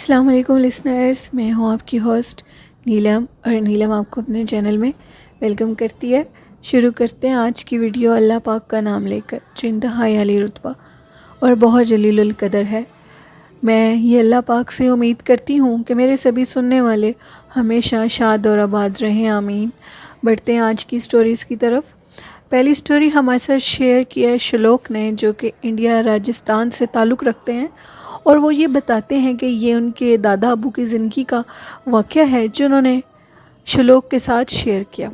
السلام علیکم لسنرز، میں ہوں آپ کی ہوسٹ نیلم، اور نیلم آپ کو اپنے چینل میں ویلکم کرتی ہے۔ شروع کرتے ہیں آج کی ویڈیو اللہ پاک کا نام لے کر، جو انتہائی عالی رتبہ اور بہت جلیل القدر ہے۔ میں یہ اللہ پاک سے امید کرتی ہوں کہ میرے سبھی سننے والے ہمیشہ شاد اور آباد رہیں، آمین۔ بڑھتے ہیں آج کی سٹوریز کی طرف۔ پہلی سٹوری ہمارے ساتھ شیئر کی ہے شلوک نے، جو کہ انڈیا راجستھان سے تعلق رکھتے ہیں، اور وہ یہ بتاتے ہیں کہ یہ ان کے دادا ابو کی زندگی کا واقعہ ہے جو انہوں نے شلوک کے ساتھ شیئر کیا۔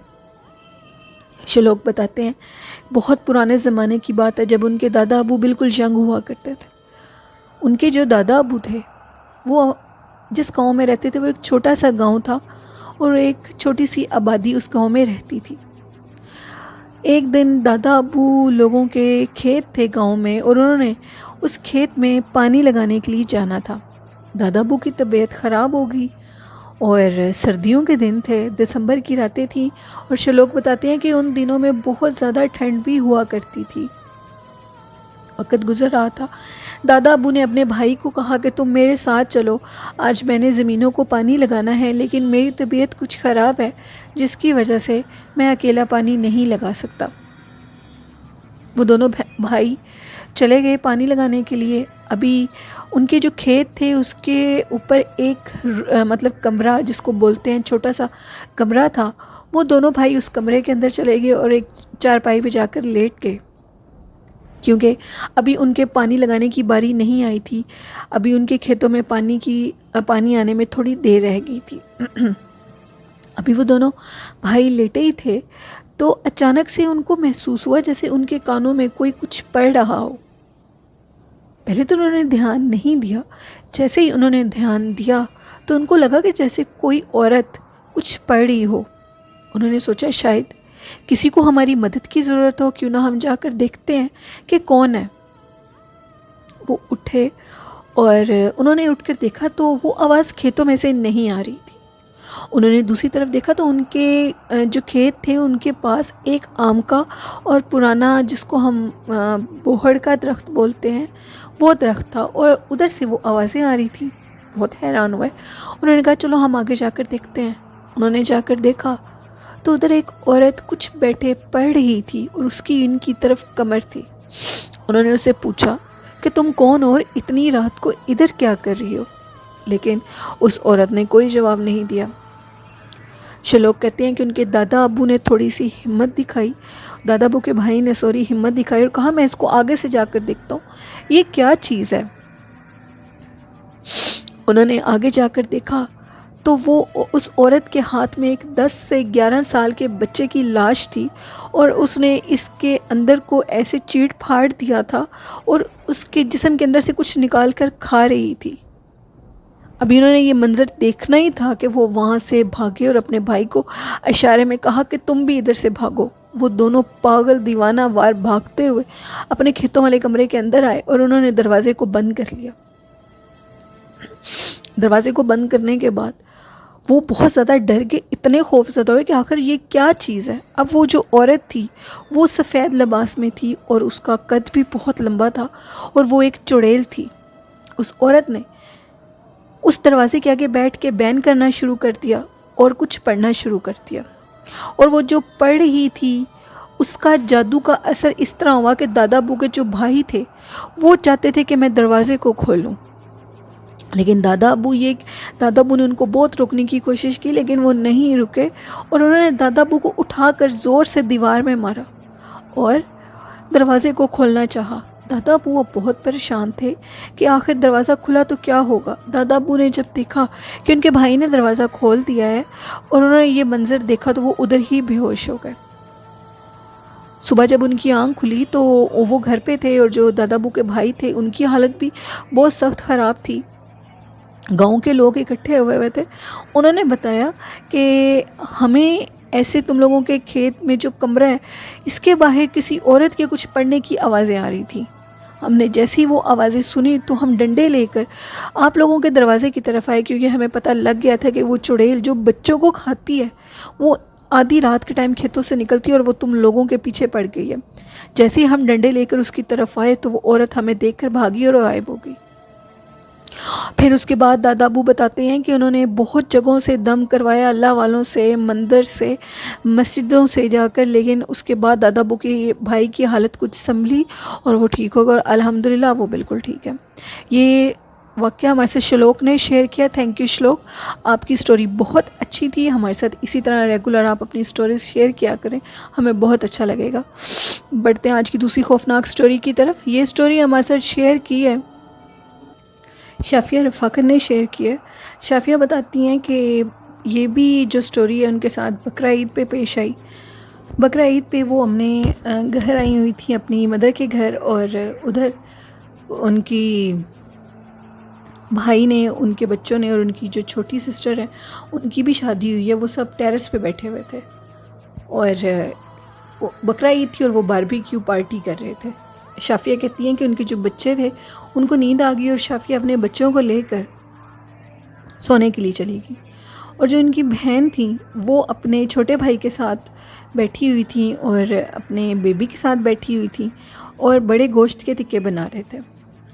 شلوک بتاتے ہیں بہت پرانے زمانے کی بات ہے، جب ان کے دادا ابو بالکل ینگ ہوا کرتے تھے۔ ان کے جو دادا ابو تھے وہ جس گاؤں میں رہتے تھے وہ ایک چھوٹا سا گاؤں تھا، اور ایک چھوٹی سی آبادی اس گاؤں میں رہتی تھی۔ ایک دن دادا ابو لوگوں کے کھیت تھے گاؤں میں، اور انہوں نے اس کھیت میں پانی لگانے کے لیے جانا تھا۔ دادا ابو کی طبیعت خراب ہو گئی، اور سردیوں کے دن تھے، دسمبر کی راتیں تھیں، اور شلوک بتاتے ہیں کہ ان دنوں میں بہت زیادہ ٹھنڈ بھی ہوا کرتی تھی۔ وقت گزر رہا تھا، دادا ابو نے اپنے بھائی کو کہا کہ تم میرے ساتھ چلو، آج میں نے زمینوں کو پانی لگانا ہے، لیکن میری طبیعت کچھ خراب ہے جس کی وجہ سے میں اکیلا پانی نہیں لگا سکتا۔ وہ دونوں بھائی چلے گئے پانی لگانے کے لیے۔ ابھی ان کے جو کھیت تھے اس کے اوپر ایک کمرہ جس کو بولتے ہیں چھوٹا سا کمرہ تھا، وہ دونوں بھائی اس کمرے کے اندر چلے گئے اور ایک چارپائی پہ جا کر لیٹ گئے، کیونکہ ابھی ان کے پانی لگانے کی باری نہیں آئی تھی۔ ابھی ان کے کھیتوں میں پانی آنے میں تھوڑی دیر رہ گئی تھی۔ ابھی وہ دونوں بھائی لیٹے ہی تھے تو اچانک سے ان کو محسوس ہوا جیسے ان کے کانوں میں کوئی کچھ پڑھ رہا ہو۔ پہلے تو انہوں نے دھیان نہیں دیا، جیسے ہی انہوں نے دھیان دیا تو ان کو لگا کہ جیسے کوئی عورت کچھ پڑھ رہی ہو۔ انہوں نے سوچا شاید کسی کو ہماری مدد کی ضرورت ہو، کیوں نہ ہم جا کر دیکھتے ہیں کہ کون ہے۔ وہ اٹھے اور انہوں نے اٹھ کر دیکھا تو وہ آواز کھیتوں میں سے نہیں آ رہی تھی۔ انہوں نے دوسری طرف دیکھا تو ان کے جو کھیت تھے ان کے پاس ایک آم کا اور پرانا، جس کو ہم بوہڑ کا درخت بولتے ہیں، وہ درخت تھا، اور ادھر سے وہ آوازیں آ رہی تھیں۔ بہت حیران ہوئے، انہوں نے کہا چلو ہم آگے جا کر دیکھتے ہیں۔ انہوں نے جا کر دیکھا تو ادھر ایک عورت کچھ بیٹھے پڑھ رہی تھی، اور اس کی ان کی طرف کمر تھی۔ انہوں نے اس سے پوچھا کہ تم کون ہو اور اتنی رات کو ادھر کیا کر رہی ہو؟ لیکن اس عورت نے کوئی جواب نہیں دیا۔ شلوک کہتے ہیں کہ ان کے دادا ابو نے تھوڑی سی ہمت دکھائی، دادا ابو کے بھائی نے ہمت دکھائی اور کہا میں اس کو آگے سے جا کر دیکھتا ہوں، یہ کیا چیز ہے۔ انہوں نے آگے جا کر دیکھا تو وہ اس عورت کے ہاتھ میں ایک 10 سے 11 سال کے بچے کی لاش تھی، اور اس نے اس کے اندر کو ایسے چیٹ پھاڑ دیا تھا، اور اس کے جسم کے اندر سے کچھ نکال کر کھا رہی تھی۔ ابھی انہوں نے یہ منظر دیکھنا ہی تھا کہ وہ وہاں سے بھاگے اور اپنے بھائی کو اشارے میں کہا کہ تم بھی ادھر سے بھاگو۔ وہ دونوں پاگل دیوانہ وار بھاگتے ہوئے اپنے کھیتوں والے کمرے کے اندر آئے، اور انہوں نے دروازے کو بند کر لیا۔ دروازے کو بند کرنے کے بعد وہ بہت زیادہ ڈر گئے، اتنے خوف زدہ ہوئے کہ آخر یہ کیا چیز ہے۔ اب وہ جو عورت تھی وہ سفید لباس میں تھی، اور اس کا قد بھی بہت لمبا تھا، اور وہ ایک چڑیل تھی۔ اس عورت نے اس دروازے کے آگے بیٹھ کے بین کرنا شروع کر دیا اور کچھ پڑھنا شروع کر دیا، اور وہ جو پڑھ رہی تھی اس کا جادو کا اثر اس طرح ہوا کہ دادا ابو کے جو بھائی تھے وہ چاہتے تھے کہ میں دروازے کو کھولوں، لیکن دادا ابو نے ان کو بہت روکنے کی کوشش کی، لیکن وہ نہیں رکے، اور انہوں نے دادا ابو کو اٹھا کر زور سے دیوار میں مارا اور دروازے کو کھولنا چاہا۔ دادا ابو وہ بہت پریشان تھے کہ آخر دروازہ کھلا تو کیا ہوگا۔ دادا ابو نے جب دیکھا کہ ان کے بھائی نے دروازہ کھول دیا ہے اور انہوں نے یہ منظر دیکھا تو وہ ادھر ہی بے ہوش ہو گئے۔ صبح جب ان کی آنکھ کھلی تو وہ گھر پہ تھے، اور جو دادا ابو کے بھائی تھے ان کی حالت بھی بہت سخت خراب تھی۔ گاؤں کے لوگ اکٹھے ہوئے تھے، انہوں نے بتایا کہ ہمیں ایسے تم لوگوں کے کھیت میں جو کمرہ ہے اس کے باہر کسی عورت کے کچھ پڑھنے کی آوازیں آ رہی تھی۔ ہم نے جیسی وہ آوازیں سنی تو ہم ڈنڈے لے کر آپ لوگوں کے دروازے کی طرف آئے، کیونکہ ہمیں پتہ لگ گیا تھا کہ وہ چڑیل جو بچوں کو کھاتی ہے وہ آدھی رات کے ٹائم کھیتوں سے نکلتی ہے اور وہ تم لوگوں کے پیچھے پڑ گئی ہے۔ جیسے ہی ہم ڈنڈے لے کر اس کی طرف آئے تو وہ عورت ہمیں دیکھ کر بھاگی اور غائب ہو گئی۔ پھر اس کے بعد دادا ابو بتاتے ہیں کہ انہوں نے بہت جگہوں سے دم کروایا، اللہ والوں سے، مندر سے، مسجدوں سے جا کر، لیکن اس کے بعد دادا ابو کے بھائی کی حالت کچھ سنبھلی اور وہ ٹھیک ہو گیا، اور الحمدللہ وہ بالکل ٹھیک ہے۔ یہ واقعہ ہمارے سے شلوک نے شیئر کیا۔ تھینک یو شلوک، آپ کی سٹوری بہت اچھی تھی۔ ہمارے ساتھ اسی طرح ریگولر آپ اپنی سٹوریز شیئر کیا کریں، ہمیں بہت اچھا لگے گا۔ بڑھتے ہیں آج کی دوسری خوفناک سٹوری کی طرف۔ یہ سٹوری ہمارے ساتھ شیئر کی ہے شافیہ رفاقت نے شیئر کی ہے۔ شافیہ بتاتی ہیں کہ یہ بھی جو سٹوری ہے ان کے ساتھ بقرہ عید پہ پیش آئی۔ بقرہ عید پہ وہ اپنے گھر آئی ہوئی تھیں، اپنی مدر کے گھر، اور ادھر ان کی بھائی نے، ان کے بچوں نے، اور ان کی جو چھوٹی سسٹر ہے ان کی بھی شادی ہوئی ہے، وہ سب ٹیرس پہ بیٹھے ہوئے تھے، اور بقرہ عید تھی اور وہ باربیکیو پارٹی کر رہے تھے۔ شافیہ کہتی ہیں کہ ان کے جو بچے تھے ان کو نیند آ گئی، اور شافیہ اپنے بچوں کو لے کر سونے کے لیے چلی گئی، اور جو ان کی بہن تھیں وہ اپنے چھوٹے بھائی کے ساتھ بیٹھی ہوئی تھیں اور اپنے بیبی کے ساتھ بیٹھی ہوئی تھیں، اور بڑے گوشت کے ٹکے بنا رہے تھے۔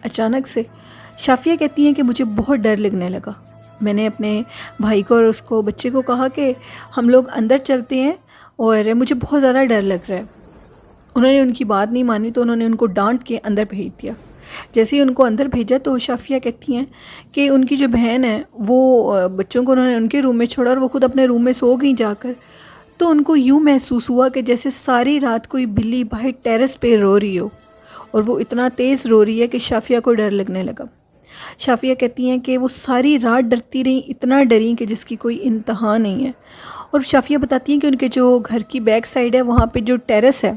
اچانک سے شافیہ کہتی ہیں کہ مجھے بہت ڈر لگنے لگا۔ میں نے اپنے بھائی کو اور اس کو بچے کو کہا کہ ہم لوگ اندر چلتے ہیں، اور مجھے بہت زیادہ ڈر لگ رہا ہے۔ انہوں نے ان کی بات نہیں مانی تو انہوں نے ان کو ڈانٹ کے اندر بھیج دیا۔ جیسے ہی ان کو اندر بھیجا تو شافیہ کہتی ہیں کہ ان کی جو بہن ہے وہ بچوں کو انہوں نے ان کے روم میں چھوڑا اور وہ خود اپنے روم میں سو گئیں جا کر، تو ان کو یوں محسوس ہوا کہ جیسے ساری رات کوئی بلی باہر ٹیرس پہ رو رہی ہو، اور وہ اتنا تیز رو رہی ہے کہ شافیہ کو ڈر لگنے لگا۔ شافیہ کہتی ہیں کہ وہ ساری رات ڈرتی رہیں، اتنا ڈریں کہ جس کی کوئی انتہا نہیں ہے۔ اور شافیہ بتاتی ہیں کہ ان کے جو گھر کی بیک سائڈ ہے وہاں پہ جو ٹیرس ہے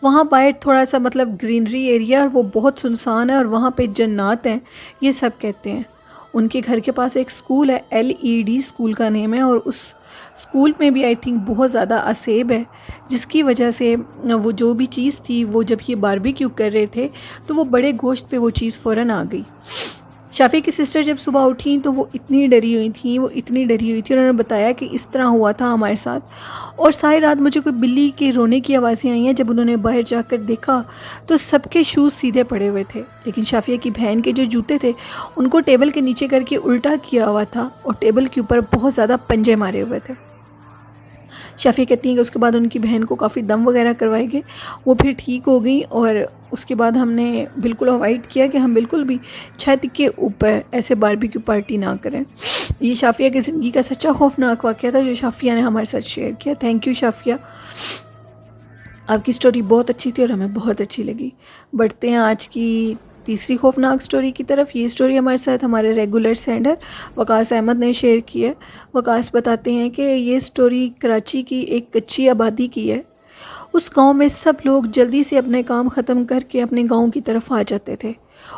وہاں باہر تھوڑا سا مطلب گرینری ایریا، اور وہ بہت سنسان ہے، اور وہاں پہ جنات ہیں یہ سب کہتے ہیں۔ ان کے گھر کے پاس ایک سکول ہے، LED سکول کا نیم ہے، اور اس سکول میں بھی آئی تھنک بہت زیادہ اسیب ہے، جس کی وجہ سے وہ جو بھی چیز تھی، وہ جب یہ باربیکیو کر رہے تھے تو وہ بڑے گوشت پہ وہ چیز فوراً آ گئی۔ شافیہ کی سسٹر جب صبح اٹھیں تو وہ اتنی ڈری ہوئی تھیں، انہوں نے بتایا کہ اس طرح ہوا تھا ہمارے ساتھ، اور ساری رات مجھے کوئی بلی کے رونے کی آوازیں آئی ہیں۔ جب انہوں نے باہر جا کر دیکھا تو سب کے شوز سیدھے پڑے ہوئے تھے، لیکن شافیہ کی بہن کے جو جوتے تھے ان کو ٹیبل کے نیچے کر کے الٹا کیا ہوا تھا، اور ٹیبل کے اوپر بہت زیادہ پنجے مارے ہوئے تھے۔ شافیہ کہتی ہیں کہ اس کے بعد ان کی بہن کو کافی دم وغیرہ کروائے گئے، وہ پھر ٹھیک ہو گئی، اور اس کے بعد ہم نے بالکل اوائڈ کیا کہ ہم بالکل بھی چھت کے اوپر ایسے باربیکیو پارٹی نہ کریں۔ یہ شافیہ کی زندگی کا سچا خوفناک واقعہ تھا جو شافیہ نے ہمارے ساتھ شیئر کیا۔ تھینک یو شافیہ، آپ کی سٹوری بہت اچھی تھی اور ہمیں بہت اچھی لگی۔ بڑھتے ہیں آج کی تیسری خوفناک سٹوری کی طرف۔ یہ سٹوری ہمارے ساتھ ہمارے ریگولر سینڈر وقاص احمد نے شیئر کی ہے۔ وقاص بتاتے ہیں کہ یہ سٹوری کراچی کی ایک کچی آبادی کی ہے۔ اس گاؤں میں سب لوگ جلدی سے اپنے کام ختم کر کے اپنے گاؤں کی طرف آ جاتے تھے،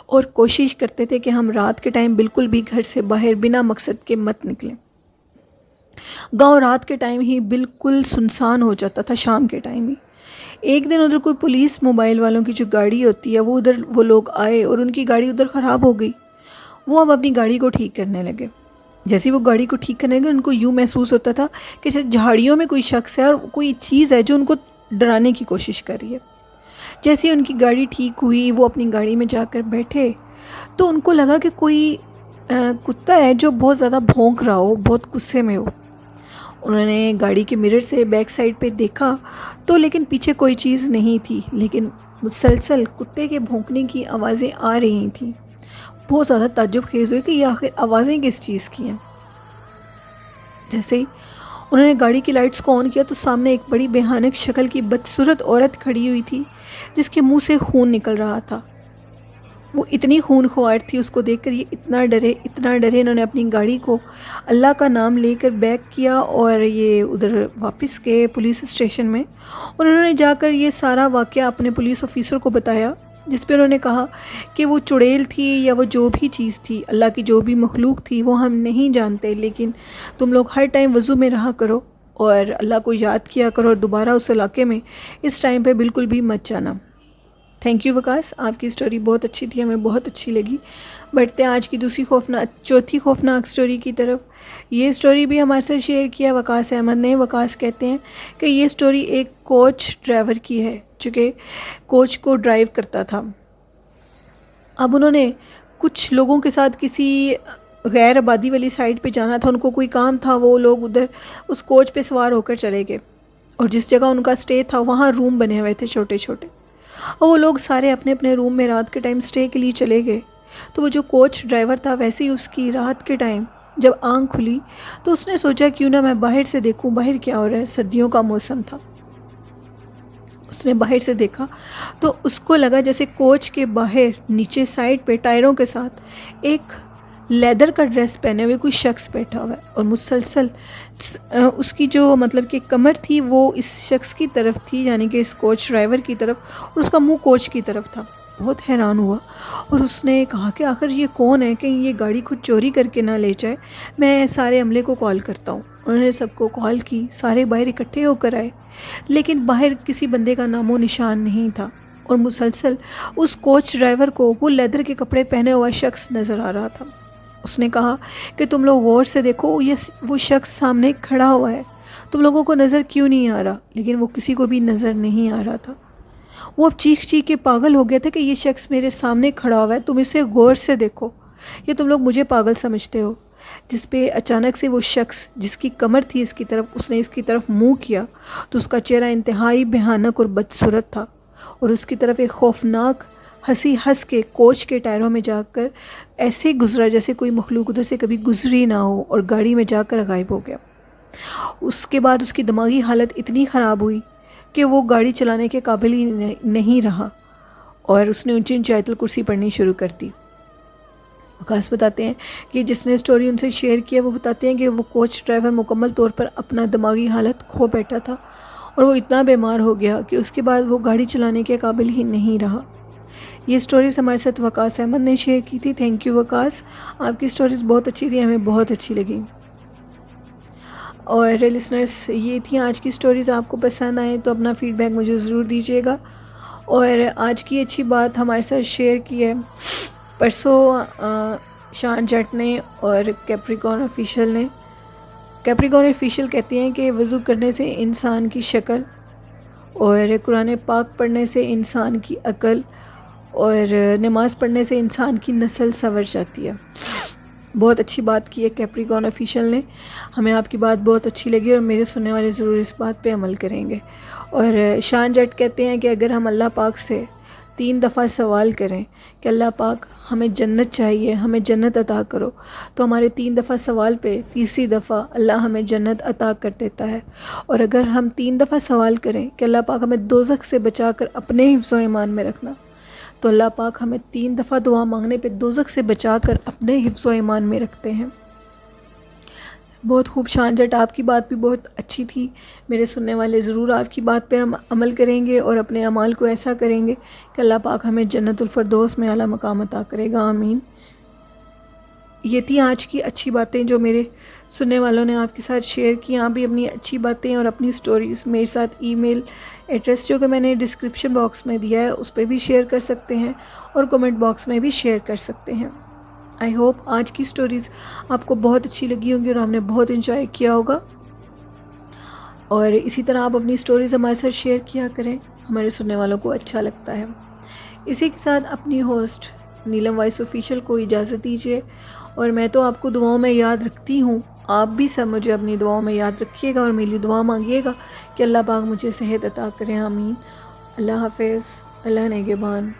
اور کوشش کرتے تھے کہ ہم رات کے ٹائم بالکل بھی گھر سے باہر بنا مقصد کے مت نکلیں۔ گاؤں رات کے ٹائم ہی بالکل سنسان ہو جاتا تھا، شام کے ٹائم ہی۔ ایک دن ادھر کوئی پولیس موبائل والوں کی جو گاڑی ہوتی ہے وہ لوگ آئے، اور ان کی گاڑی ادھر خراب ہو گئی۔ وہ اب اپنی گاڑی کو ٹھیک کرنے لگے۔ جیسے وہ گاڑی کو ٹھیک کرنے لگے ان کو یوں محسوس ہوتا تھا کہ جھاڑیوں میں کوئی شخص ہے اور کوئی چیز ہے جو ان کو ڈرانے کی کوشش کر رہی ہے۔ جیسے ان کی گاڑی ٹھیک ہوئی، وہ اپنی گاڑی میں جا کر بیٹھے تو ان کو لگا کہ کوئی کتا ہے جو بہت زیادہ بھونک رہا ہو، بہت غصے میں ہو۔ انہوں نے گاڑی کے مرر سے بیک سائڈ پہ دیکھا تو لیکن پیچھے کوئی چیز نہیں تھی، لیکن مسلسل کتے کے بھونکنے کی آوازیں آ رہی تھیں۔ بہت زیادہ تعجب خیز ہوئی کہ یہ آخر آوازیں کس چیز کی ہیں۔ جیسے ہی انہوں نے گاڑی کی لائٹس کو آن کیا تو سامنے ایک بڑی بھیانک شکل کی بدصورت عورت کھڑی ہوئی تھی جس کے منہ سے خون نکل رہا تھا۔ وہ اتنی خون خوار تھی، اس کو دیکھ کر یہ اتنا ڈرے انہوں نے اپنی گاڑی کو اللہ کا نام لے کر بیک کیا اور یہ ادھر واپس گئے پولیس اسٹیشن میں، اور انہوں نے جا کر یہ سارا واقعہ اپنے پولیس آفیسر کو بتایا، جس پہ انہوں نے کہا کہ وہ چڑیل تھی یا وہ جو بھی چیز تھی، اللہ کی جو بھی مخلوق تھی وہ ہم نہیں جانتے، لیکن تم لوگ ہر ٹائم وضو میں رہا کرو اور اللہ کو یاد کیا کرو، اور دوبارہ اس علاقے میں اس ٹائم پہ بالکل بھی مت جانا۔ تھینک یو وقاص، آپ کی سٹوری بہت اچھی تھی، ہمیں بہت اچھی لگی۔ بڑھتے ہیں آج کی چوتھی خوفناک سٹوری کی طرف۔ یہ سٹوری بھی ہمارے ساتھ شیئر کیا وقاص احمد نے۔ وقاص کہتے ہیں کہ یہ سٹوری ایک کوچ ڈرائیور کی ہے جو کہ کوچ کو ڈرائیو کرتا تھا۔ اب انہوں نے کچھ لوگوں کے ساتھ کسی غیر آبادی والی سائڈ پہ جانا تھا، ان کو کوئی کام تھا، وہ لوگ ادھر اس کوچ پہ سوار ہو کر چلے گئے، اور جس جگہ ان کا سٹے تھا وہاں روم بنے ہوئے تھے چھوٹے چھوٹے، اور وہ لوگ سارے اپنے اپنے روم میں رات کے ٹائم سٹے کے لیے چلے گئے۔ تو وہ جو کوچ ڈرائیور تھا، ویسے ہی اس کی رات کے ٹائم جب آنکھ کھلی تو اس نے سوچا کیوں نہ میں باہر سے دیکھوں باہر کیا ہو رہا ہے۔ سردیوں کا موسم تھا، اس نے باہر سے دیکھا تو اس کو لگا جیسے کوچ کے باہر نیچے سائڈ پہ ٹائروں کے ساتھ ایک لیدر کا ڈریس پہنے ہوئے کوئی شخص بیٹھا ہوا ہے، اور مسلسل اس کی جو مطلب کہ کمر تھی وہ اس شخص کی طرف تھی، یعنی کہ اس کوچ ڈرائیور کی طرف، اور اس کا منہ کوچ کی طرف تھا۔ بہت حیران ہوا اور اس نے کہا کہ آخر یہ کون ہے، کہیں یہ گاڑی خود چوری کر کے نہ لے جائے، میں سارے عملے کو کال کرتا ہوں۔ انہوں نے سب کو کال کی، سارے باہر اکٹھے ہو کر آئے، لیکن باہر کسی بندے کا نام و نشان نہیں تھا، اور مسلسل اس کوچ ڈرائیور کو وہ لیدر کے کپڑے پہنے ہوا شخص نظر آ رہا تھا۔ اس نے کہا کہ تم لوگ غور سے دیکھو، یہ وہ شخص سامنے کھڑا ہوا ہے، تم لوگوں کو نظر کیوں نہیں آ رہا؟ لیکن وہ کسی کو بھی نظر نہیں آ رہا تھا۔ وہ اب چیخ چیخ کے پاگل ہو گیا تھا کہ یہ شخص میرے سامنے کھڑا ہوا ہے، تم اسے غور سے دیکھو، یہ تم لوگ مجھے پاگل سمجھتے ہو؟ جس پہ اچانک سے وہ شخص جس کی کمر تھی اس کی طرف، اس نے اس کی طرف منہ کیا تو اس کا چہرہ انتہائی بھیانک اور بدصورت تھا، اور اس کی طرف ایک خوفناک ہنسی ہنس کے کوچ کے ٹائروں میں جا کر ایسے گزرا جیسے کوئی مخلوق ادھر سے کبھی گزری نہ ہو، اور گاڑی میں جا کر غائب ہو گیا۔ اس کے بعد اس کی دماغی حالت اتنی خراب ہوئی کہ وہ گاڑی چلانے کے قابل ہی نہیں رہا، اور اس نے اونچی اونچی آیت الکرسی پڑھنی شروع کر دی۔ وقاص بتاتے ہیں کہ جس نے سٹوری ان سے شیئر کیا، وہ بتاتے ہیں کہ وہ کوچ ڈرائیور مکمل طور پر اپنا دماغی حالت کھو بیٹھا تھا، اور وہ اتنا بیمار ہو گیا کہ اس کے بعد وہ گاڑی چلانے کے قابل ہی نہیں رہا۔ یہ سٹوریز ہمارے ساتھ وقاص احمد نے شیئر کی تھی۔ تھینک یو وقاص، آپ کی سٹوریز بہت اچھی تھی، ہمیں بہت اچھی لگی۔ اور لسنرز، یہ تھیں آج کی سٹوریز۔ آپ کو پسند آئیں تو اپنا فیڈ بیک مجھے ضرور دیجیے گا۔ اور آج کی اچھی بات ہمارے ساتھ شیئر کی ہے پرسوں شان جٹ نے اور کیپریکارن آفیشیل نے۔ کیپریکارن آفیشیل کہتے ہیں کہ وضو کرنے سے انسان کی شکل، اور قرآن پاک پڑھنے سے انسان کی عقل، اور نماز پڑھنے سے انسان کی نسل سنور جاتی ہے۔ بہت اچھی بات کی ہے کیپریکارن آفیشیل نے، ہمیں آپ کی بات بہت اچھی لگی، اور میرے سننے والے ضرور اس بات پہ عمل کریں گے۔ اور شان جٹ کہتے ہیں کہ اگر ہم اللہ پاک سے 3 دفعہ سوال کریں کہ اللہ پاک ہمیں جنت چاہیے، ہمیں جنت عطا کرو، تو ہمارے 3 دفعہ سوال پہ تیسری دفعہ اللہ ہمیں جنت عطا کر دیتا ہے۔ اور اگر ہم 3 دفعہ سوال کریں کہ اللہ پاک ہمیں دوزخ سے بچا کر اپنے حفظ و ایمان میں رکھنا، تو اللہ پاک ہمیں 3 دفعہ دعا مانگنے پہ دوزخ سے بچا کر اپنے حفظ و ایمان میں رکھتے ہیں۔ بہت خوب شان جٹ، آپ کی بات بھی بہت اچھی تھی، میرے سننے والے ضرور آپ کی بات پہ ہم عمل کریں گے، اور اپنے اعمال کو ایسا کریں گے کہ اللہ پاک ہمیں جنت الفردوس میں اعلیٰ مقام عطا کرے گا، آمین۔ یہ تھی آج کی اچھی باتیں جو میرے سننے والوں نے آپ کے ساتھ شیئر کی۔ آپ بھی اپنی اچھی باتیں اور اپنی سٹوریز میرے ساتھ ای میل ایڈریس جو کہ میں نے ڈسکرپشن باکس میں دیا ہے اس پہ بھی شیئر کر سکتے ہیں، اور کمنٹ باکس میں بھی شیئر کر سکتے ہیں۔ آئی ہوپ آج کی سٹوریز آپ کو بہت اچھی لگی ہوں گی، اور ہم نے بہت انجوائے کیا ہوگا، اور اسی طرح آپ اپنی سٹوریز ہمارے ساتھ شیئر کیا کریں، ہمارے سننے والوں کو اچھا لگتا ہے۔ اسی کے ساتھ اپنی ہوسٹ نیلم وائس آفیشیل کو اجازت دیجیے، اور میں تو آپ کو دعاؤں میں یاد رکھتی ہوں، آپ بھی سب مجھے اپنی دعاؤں میں یاد رکھیے گا، اور میری دعا مانگیے گا کہ اللہ پاک مجھے صحت عطا کرے، آمین۔ اللہ حافظ، اللہ نگہبان۔